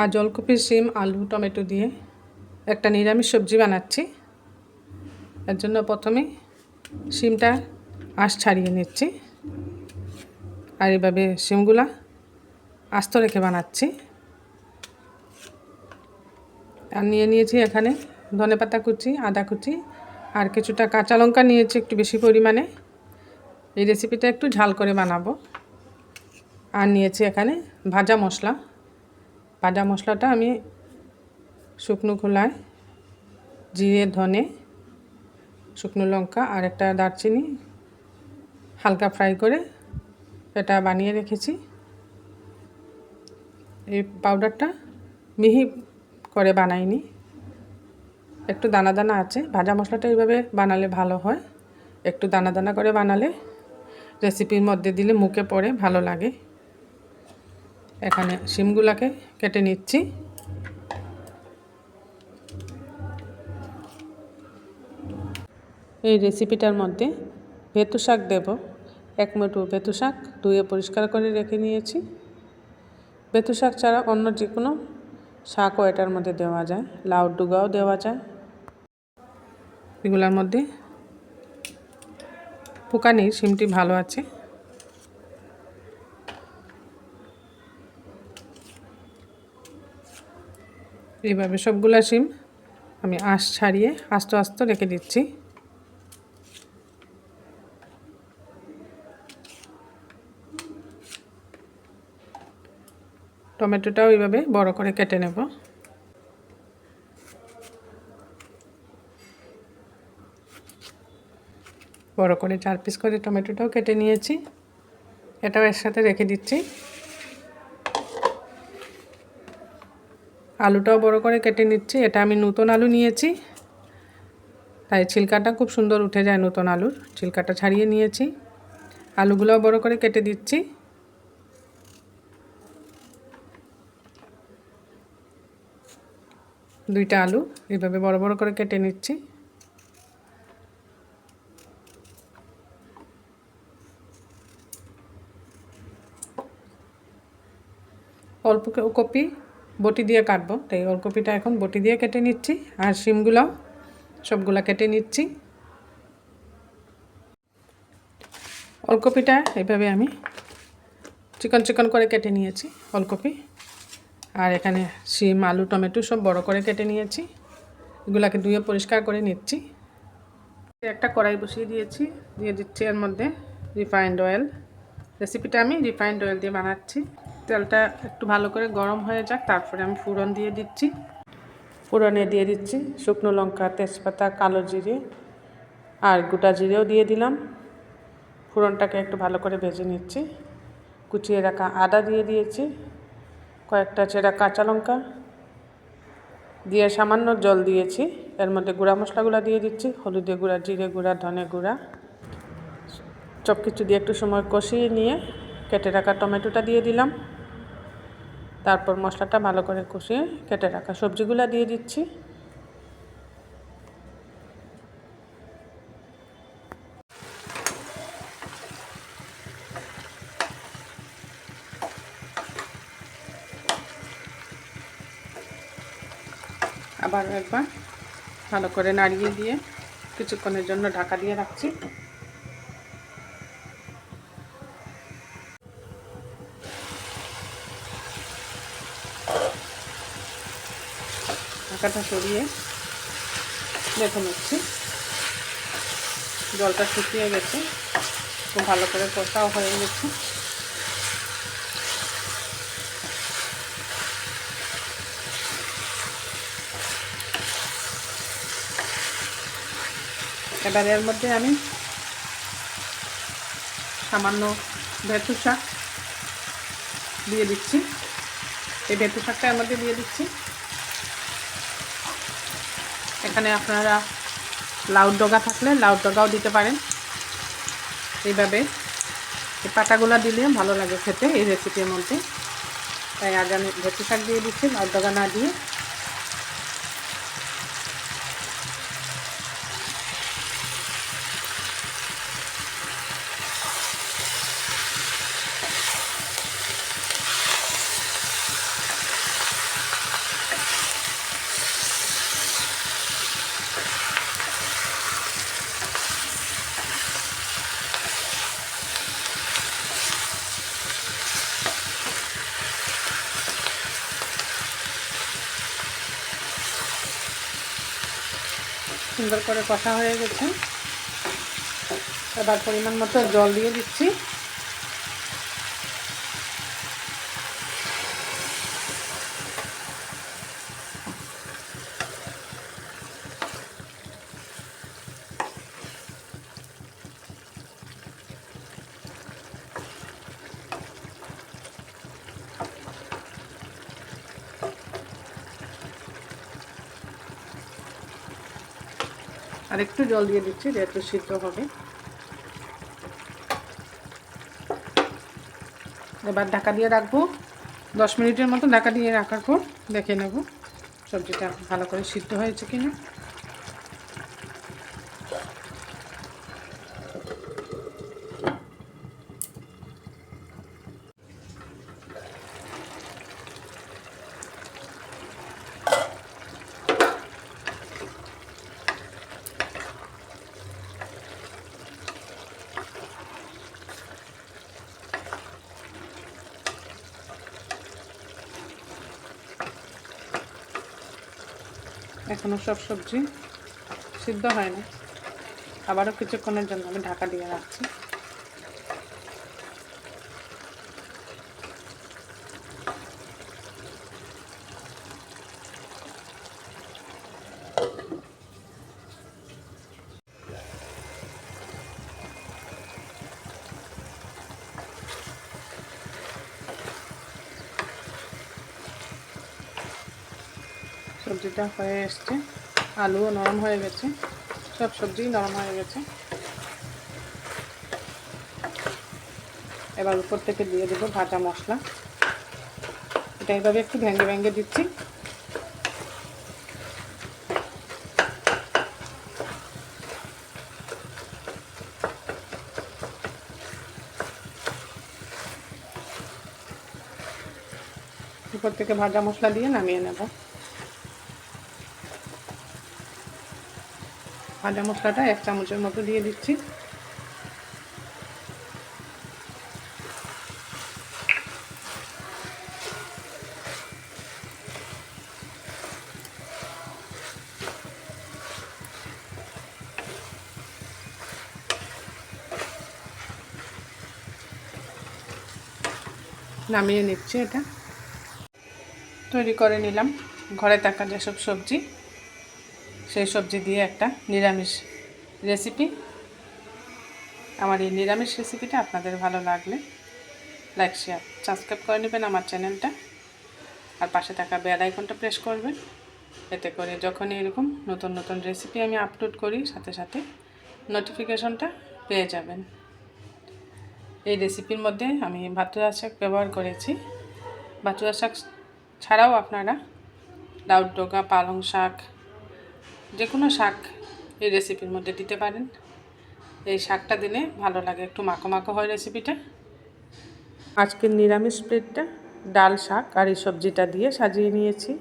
আর ওলকপি শিম আলু টমেটো দিয়ে একটা নিরামিষ সবজি বানাচ্ছি। এর জন্য প্রথমে শিমটা আঁশ ছাড়িয়ে নিচ্ছি আর এভাবে শিমগুলা আস্ত রেখে বানাচ্ছি। আর নিয়ে নিয়েছি এখানে ধনেপাতা কুচি, আদা কুচি আর কিছুটা কাঁচা লঙ্কা নিয়েছি একটু বেশি পরিমাণে। এই রেসিপিটা একটু ঝাল করে বানাবো। আর নিয়েছি এখানে ভাজা মশলা। ভাজা মশলাটা আমি শুকনো খোলায় জিরে, ধনে, শুকনো লঙ্কা আর একটা দারচিনি হালকা ফ্রাই করে এটা বানিয়ে রেখেছি। এই পাউডারটা মিহি করে বানাইনি, একটু দানা দানা আছে। ভাজা মশলাটা এইভাবে বানালে ভালো হয়, একটু দানা দানা করে বানালে রেসিপির মধ্যে দিলে মুখে পড়ে ভালো লাগে। এখানে শিমগুলাকে কেটে নিচ্ছি। এই রেসিপিটার মধ্যে বেতু শাক দেব। এক মুঠো বেতু শাক ধুয়ে পরিষ্কার করে রেখে নিয়েছি। বেতু শাক ছাড়া অন্য যে কোনো শাকও এটার মধ্যে দেওয়া যায়, লাউ ডুগাও দেওয়া যায়। এগুলোর মধ্যে পোকা নেই, শিমটি ভালো আছে। এইভাবে সবগুলা শিম আমি আঁশ ছাড়িয়ে আস্তে আস্তে রেখে দিচ্ছি। টমেটোটাও এইভাবে বড় করে কেটে নেব। বড় করে 4 পিস করে টমেটোটাও কেটে নিয়েছি, এটাও এর সাথে রেখে দিচ্ছি। আলুটাও বড় করে কেটে নিচ্ছি। এটা আমি নতুন আলু নিয়েছি, তাই ছিলকাটা খুব সুন্দর উঠে যায়। নতুন আলুর ছিলকাটা ছাড়িয়ে নিয়েছি। আলুগুলোও বড় করে কেটে দিচ্ছি। দুইটা আলু এইভাবে বড় বড় করে কেটে নিচ্ছি। অল্প কপি বটি দিয়ে কাটবো, তাই ওলকপিটা এখন বটি দিয়ে কেটে নিচ্ছি। আর শিমগুলাও সবগুলা কেটে নিচ্ছি। ওলকপিটা এইভাবে আমি চিকন চিকন করে কেটে নিয়েছি ওলকপি। আর এখানে শিম, আলু, টমেটো সব বড় করে কেটে নিয়েছি। এগুলাকে ধুয়ে পরিষ্কার করে নিচ্ছি। একটা কড়াই বসিয়ে দিয়েছি, দিয়ে দিচ্ছি এর মধ্যে রিফাইন্ড অয়েল। রেসিপিটা আমি রিফাইন্ড অয়েল দিয়ে বানাচ্ছি। তেলটা একটু ভালো করে গরম হয়ে যাক, তারপরে আমি ফোড়ন দিয়ে দিচ্ছি। ফোড়নে দিয়ে দিচ্ছি শুকনো লঙ্কা, তেজপাতা, কালো জিরে আর গোটা জিরেও দিয়ে দিলাম। ফোড়নটাকে একটু ভালো করে ভেজে নিচ্ছি। কুচিয়ে রাখা আদা দিয়ে দিয়েছি, কয়েকটা চেরা কাঁচা লঙ্কা দিয়ে সামান্য জল দিয়েছি। এর মধ্যে গুঁড়া মশলাগুলো দিয়ে দিচ্ছি, হলুদের গুঁড়া, জিরে গুঁড়া, ধনে গুঁড়া, সব কিছু দিয়ে একটু সময় কষিয়ে নিয়ে কেটে রাখা টমেটোটা দিয়ে দিলাম। তারপর মশলাটা ভালো করে কষিয়ে কেটে রাখা সবজিগুলো দিয়ে দিচ্ছি। আবার একবার ভালো করে নাড়িয়ে দিয়ে কিছুক্ষণের জন্য ঢাকা দিয়ে রাখছি। ঢাকাটা সরিয়ে দেখে নিচ্ছি, জলটা শুকিয়ে গেছে, খুব ভালো করে কষাও হয়ে গেছে। এবার এর মধ্যে আমি সামান্য বেতু শাক দিয়ে দিচ্ছি। এই বেতু শাকটা এর মধ্যে দিয়ে দিচ্ছি। এখানে আপনারা লাউ ডগা থাকলে লাউ ডগাও দিতে পারেন। এইভাবে এই পাতাগুলো দিলে ভালো লাগে খেতে এই রেসিপির মধ্যে, তাই আগে আমি বেতু শাক দিয়ে দিচ্ছি, লাউ ডগা না দিয়ে। সুন্দর করে কষা হয়ে গেছে। এবার পরিমাণ মতো জল দিয়ে দিচ্ছি। আর একটু জল দিয়ে দিচ্ছি যেহেতু সিদ্ধ হবে। এবার ঢাকা দিয়ে রাখবো 10 মিনিটের মতো। ঢাকা দিয়ে রাখার পর দেখে নেব সবজিটা ভালো করে সিদ্ধ হয়েছে কিনা। এখনও সব সবজি সিদ্ধ হয় না, আবারও কিছুক্ষণের জন্য আমি ঢাকা দিয়ে রাখছি। সবজিটা হয়ে এসছে, আলুও নরম হয়ে গেছে, সব সবজি নরম হয়ে গেছে। এবার উপর থেকে দিয়ে দেবো ভাজা মশলা। এটা এইভাবে একটু ভেঙে ভেঙে দিচ্ছি। উপর থেকে ভাজা মশলা দিয়ে নামিয়ে নেব। ভাজা মশলাটা 1 চামচের মতো দিয়ে দিচ্ছি। নামিয়ে নিচ্ছি। এটা তৈরি করে নিলাম ঘরে থাকা যেসব সবজি, সেই সবজি দিয়ে একটা নিরামিষ রেসিপি। আমার এই নিরামিষ রেসিপিটা আপনাদের ভালো লাগলে লাইক শেয়ার সাবস্ক্রাইব করে নেবেন আমার চ্যানেলটা, আর পাশে থাকা বেল আইকনটা প্রেস করবেন। এতে করে যখনই এরকম নতুন নতুন রেসিপি আমি আপলোড করি সাথে সাথে নোটিফিকেশনটা পেয়ে যাবেন। এই রেসিপির মধ্যে আমি ভাতুয়া শাক ব্যবহার করেছি। ভাতুয়া শাক ছাড়াও আপনারা লাউ ডগা, পালং শাক, যে কোনো শাক এই রেসিপির মধ্যে দিতে পারেন। এই শাকটা দিলে ভালো লাগে, একটু মাখো মাখো হয় রেসিপিটা। আজকের নিরামিষ প্লেটটা ডাল, শাক আর এই সবজিটা দিয়ে সাজিয়ে নিয়েছি।